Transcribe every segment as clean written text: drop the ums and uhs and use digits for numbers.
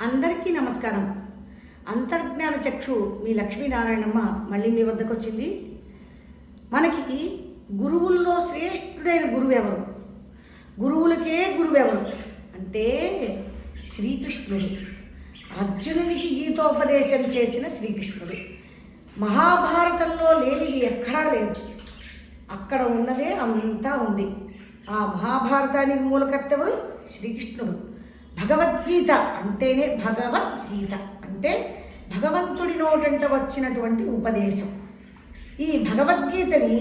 అందరికీ నమస్కారం. అంతర్జ్ఞాన చక్షు మీ లక్ష్మీనారాయణమ్మ మళ్ళీ మీ వద్దకు వచ్చింది. మనకి గురువుల్లో శ్రేష్ఠుడైన గురువు ఎవరు? గురువులకే గురువు ఎవరు అంటే శ్రీకృష్ణుడు. అర్జునునికి గీతోపదేశం చేసిన శ్రీకృష్ణుడు. మహాభారతంలో లేనిది ఎక్కడా లేదు, అక్కడ ఉన్నదే అంతా ఉంది. ఆ మహాభారతానికి మూలకర్త ఎవరు? శ్రీకృష్ణుడు. భగవద్గీత అంటేనే భగవద్గీత అంటే భగవంతుడి నోటంట వచ్చినటువంటి ఉపదేశం. ఈ భగవద్గీతని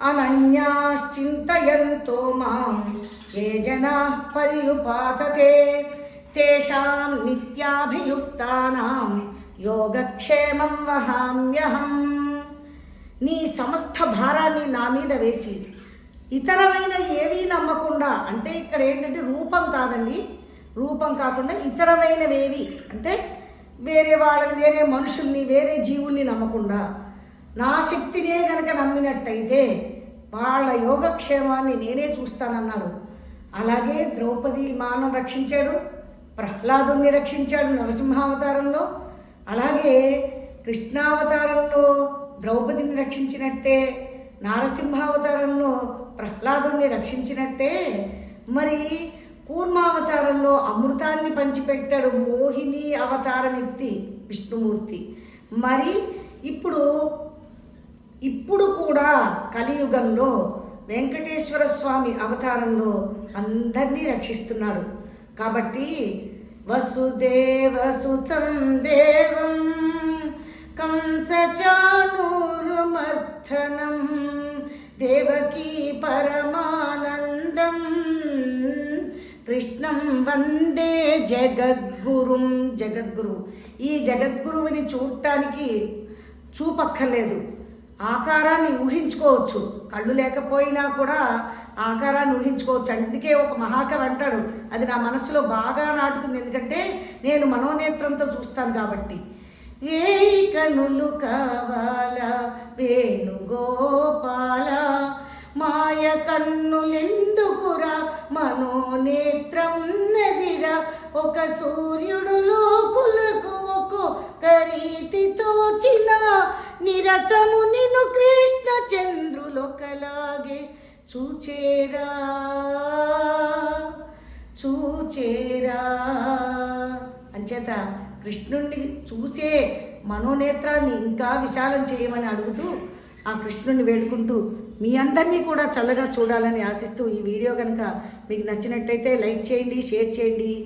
అనన్యాశ్చింతయంతో మాం ఏ జనాః పర్యుపాసతే తేషాం నిత్యాభియుక్తానాం యోగక్షేమం వహామ్యహం. నీ సమస్త భారాన్ని నా మీద వేసి ఇతరమైన ఏవీ నమ్మకుండా, అంటే ఇక్కడ ఏంటంటే రూపం కాదండి, రూపం కాకుండా ఇతరమైనవేవి అంటే వేరే వాళ్ళని, వేరే మనుషుల్ని, వేరే జీవుల్ని నమ్మకుండా నా శక్తినే కనుక నమ్మినట్టయితే వాళ్ళ యోగక్షేమాన్ని నేనే చూస్తానన్నాడు. అలాగే ద్రౌపది మానం రక్షించాడు, ప్రహ్లాదుని రక్షించాడు నరసింహావతారంలో. అలాగే కృష్ణావతారంలో ద్రౌపదిని రక్షించినట్టే నరసింహావతారంలో ప్రహ్లాదుని రక్షించినట్టే మరి కూర్మావతారంలో అమృతాన్ని పంచిపెట్టాడు మోహిని అవతారం ఎత్తి విష్ణుమూర్తి. మరి ఇప్పుడు కూడా కలియుగంలో వెంకటేశ్వర స్వామి అవతారంలో అందరినీ రక్షిస్తున్నాడు. కాబట్టి వసుదేవసుతం దేవం కంసచాణూరమర్థనం దేవకీ పరమానందం కృష్ణం వందే జగద్గురుం. జగద్గురు, ఈ జగద్గురువుని చూడటానికి చూపక్కర్లేదు, ఆకారాన్ని ఊహించుకోవచ్చు. కళ్ళు లేకపోయినా కూడా ఆకారాన్ని ఊహించుకోవచ్చు. అందుకే ఒక మహాకవి అంటాడు, అది నా మనసులో బాగా నాటుకుంది, ఎందుకంటే నేను మనోనేత్రంతో చూస్తాను కాబట్టి. వేయి కనులు కావాలా వేణుగోపాల, మాయ కన్నులెందుకురా మనోనేత్రం నదిరా, ఒక సూర్యుడు లోకులకు ఒక్కొక్క రీతి తోచిన, నిరతము నిన్ను కృష్ణ చంద్రులొకలాగే చూచేరా అంచేత కృష్ణుణ్ణి చూసే మనోనేత్రాన్ని ఇంకా విశాలం చేయమని అడుగుతూ ఆ కృష్ణుణ్ణి వేడుకుంటూ మీ అందరినీ కూడా చల్లగా చూడాలని ఆశిస్తూ ఈ వీడియో కనుక మీకు నచ్చినట్టయితే లైక్ చేయండి, షేర్ చేయండి.